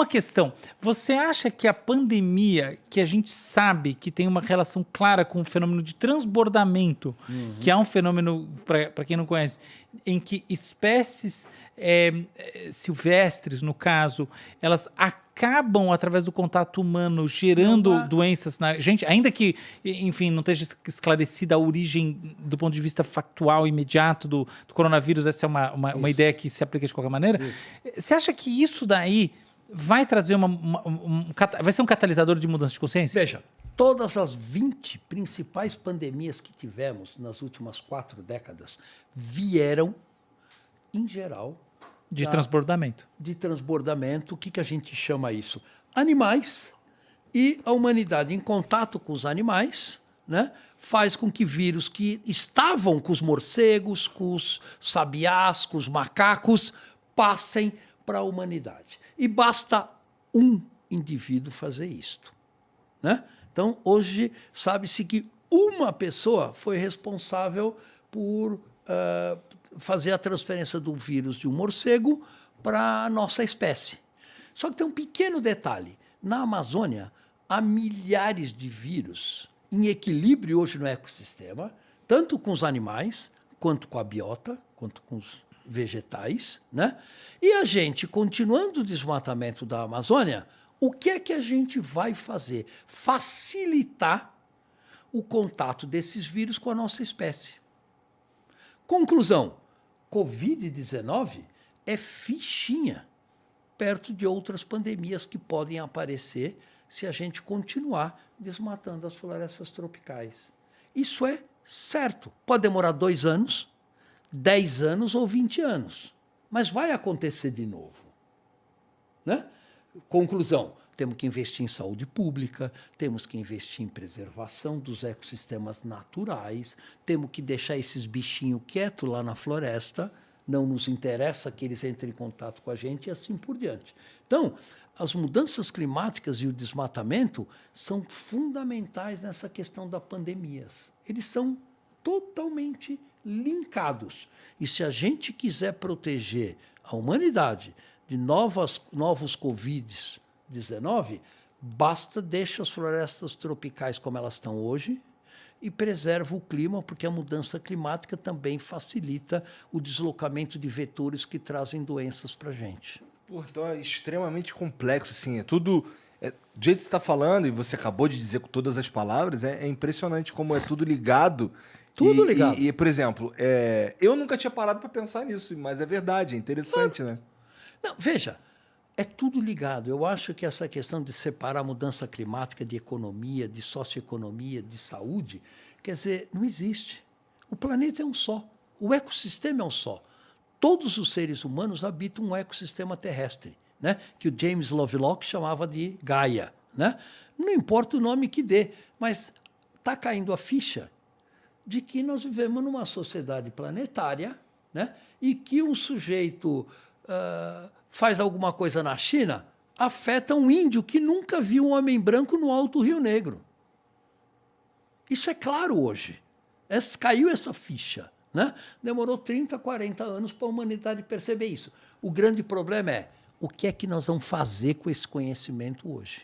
questão. Você acha que a pandemia, que a gente sabe que tem uma relação clara com o fenômeno de transbordamento, que é um fenômeno, para quem não conhece, em que espécies silvestres, no caso, elas acabam, através do contato humano, gerando doenças na gente, ainda que, enfim, não esteja esclarecida a origem do ponto de vista factual imediato do coronavírus, essa é uma ideia que se aplica de qualquer maneira. Você acha que isso daí vai trazer vai ser um catalisador de mudança de consciência? Veja, todas as 20 principais pandemias que tivemos nas últimas 4 décadas vieram, em geral, de transbordamento. De transbordamento. O que a gente chama isso? Animais, e a humanidade em contato com os animais, né, faz com que vírus que estavam com os morcegos, com os sabiás, com os macacos, passem para a humanidade. E basta um indivíduo fazer isto, né? Então, hoje, sabe-se que uma pessoa foi responsável por fazer a transferência do vírus de um morcego para a nossa espécie. Só que tem um pequeno detalhe. Na Amazônia, há milhares de vírus em equilíbrio hoje no ecossistema, tanto com os animais, quanto com a biota, quanto com os vegetais, né? E a gente, continuando o desmatamento da Amazônia, o que é que a gente vai fazer? Facilitar o contato desses vírus com a nossa espécie. Conclusão, Covid-19 é fichinha perto de outras pandemias que podem aparecer se a gente continuar desmatando as florestas tropicais. Isso é certo. Pode demorar 2 anos, 10 anos ou 20 anos, mas vai acontecer de novo, né? Conclusão, temos que investir em saúde pública, temos que investir em preservação dos ecossistemas naturais, temos que deixar esses bichinhos quietos lá na floresta, não nos interessa que eles entrem em contato com a gente e assim por diante. Então, as mudanças climáticas e o desmatamento são fundamentais nessa questão das pandemias. Eles são totalmente linkados. E se a gente quiser proteger a humanidade de novos Covid-19, basta deixar as florestas tropicais como elas estão hoje e preserva o clima, porque a mudança climática também facilita o deslocamento de vetores que trazem doenças para a gente. Pô, então é extremamente complexo, assim, é tudo... do jeito que você está falando, e você acabou de dizer com todas as palavras, é impressionante como é tudo ligado. Tudo ligado. E, por exemplo, eu nunca tinha parado para pensar nisso, mas é verdade, é interessante, né? Não, veja, é tudo ligado. Eu acho que essa questão de separar a mudança climática de economia, de socioeconomia, de saúde, quer dizer, não existe. O planeta é um só. O ecossistema é um só. Todos os seres humanos habitam um ecossistema terrestre, né? Que o James Lovelock chamava de Gaia, né? Não importa o nome que dê, mas está caindo a ficha de que nós vivemos numa sociedade planetária, né? E que um sujeito faz alguma coisa na China, afeta um índio que nunca viu um homem branco no Alto Rio Negro. Isso é claro hoje. Caiu essa ficha, né? Demorou 30, 40 anos para a humanidade perceber isso. O grande problema é o que é que nós vamos fazer com esse conhecimento hoje.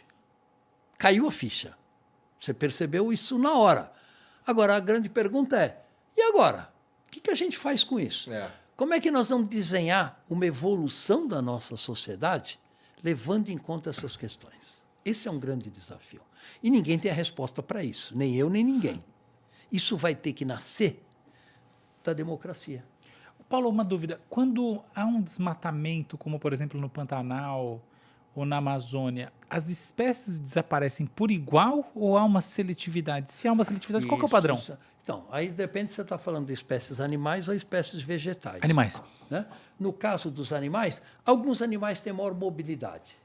Caiu a ficha. Você percebeu isso na hora. Agora, a grande pergunta é, e agora? O que a gente faz com isso? Como é que nós vamos desenhar uma evolução da nossa sociedade levando em conta essas questões? Esse é um grande desafio. E ninguém tem a resposta para isso, nem eu, nem ninguém. Isso vai ter que nascer da democracia. Paulo, uma dúvida. Quando há um desmatamento, como por exemplo no Pantanal ou na Amazônia, as espécies desaparecem por igual ou há uma seletividade? Se há uma seletividade, qual que é o padrão? Então, aí depende se você está falando de espécies animais ou espécies vegetais. Animais. Né? No caso dos animais, alguns animais têm maior mobilidade.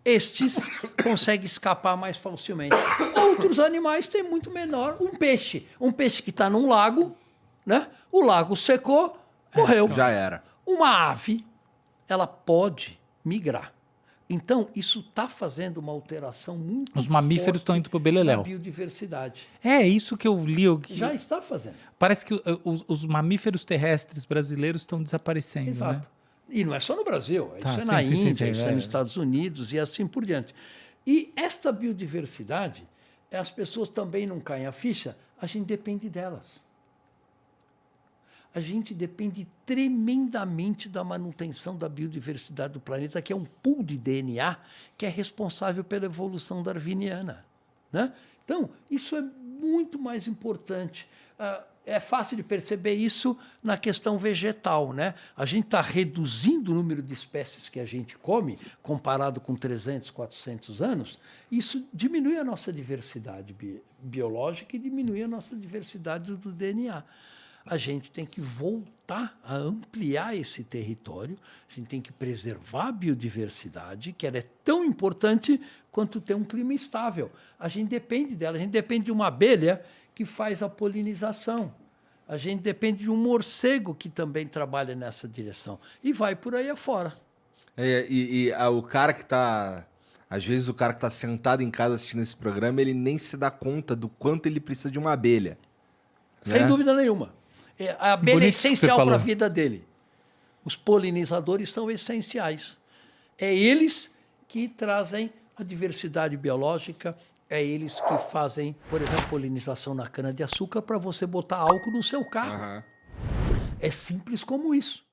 Estes conseguem escapar mais facilmente. Outros animais têm muito menor. Um peixe que está num lago, né? O lago secou, morreu. Já era. Uma ave, ela pode migrar. Então, isso está fazendo uma alteração muito forte. Os mamíferos estão indo para o beleléu. Na biodiversidade. É isso que eu li. Já está fazendo. Parece que os mamíferos terrestres brasileiros estão desaparecendo. Exato. Né? E não é só no Brasil, Tá, isso é sim, na sim, sim, Índia, sim, isso é nos Estados Unidos e assim por diante. E esta biodiversidade, as pessoas também não caem a ficha, a gente depende delas. A gente depende tremendamente da manutenção da biodiversidade do planeta, que é um pool de DNA que é responsável pela evolução darwiniana, né? Então, isso é muito mais importante. É fácil de perceber isso na questão vegetal, né? A gente está reduzindo o número de espécies que a gente come, comparado com 300, 400 anos. Isso diminui a nossa diversidade biológica e diminui a nossa diversidade do DNA. A gente tem que voltar a ampliar esse território, a gente tem que preservar a biodiversidade, que ela é tão importante quanto ter um clima estável. A gente depende dela, a gente depende de uma abelha que faz a polinização. A gente depende de um morcego que também trabalha nessa direção. E vai por aí afora. O cara que está... Às vezes o cara que está sentado em casa assistindo esse programa, ele nem se dá conta do quanto ele precisa de uma abelha. Sem né? dúvida nenhuma. A abelha é Bonito isso que você essencial para a falou. vida dele. Os polinizadores são essenciais. É eles que trazem a diversidade biológica, é eles que fazem, por exemplo, polinização na cana-de-açúcar para você botar álcool no seu carro. Aham. É simples como isso.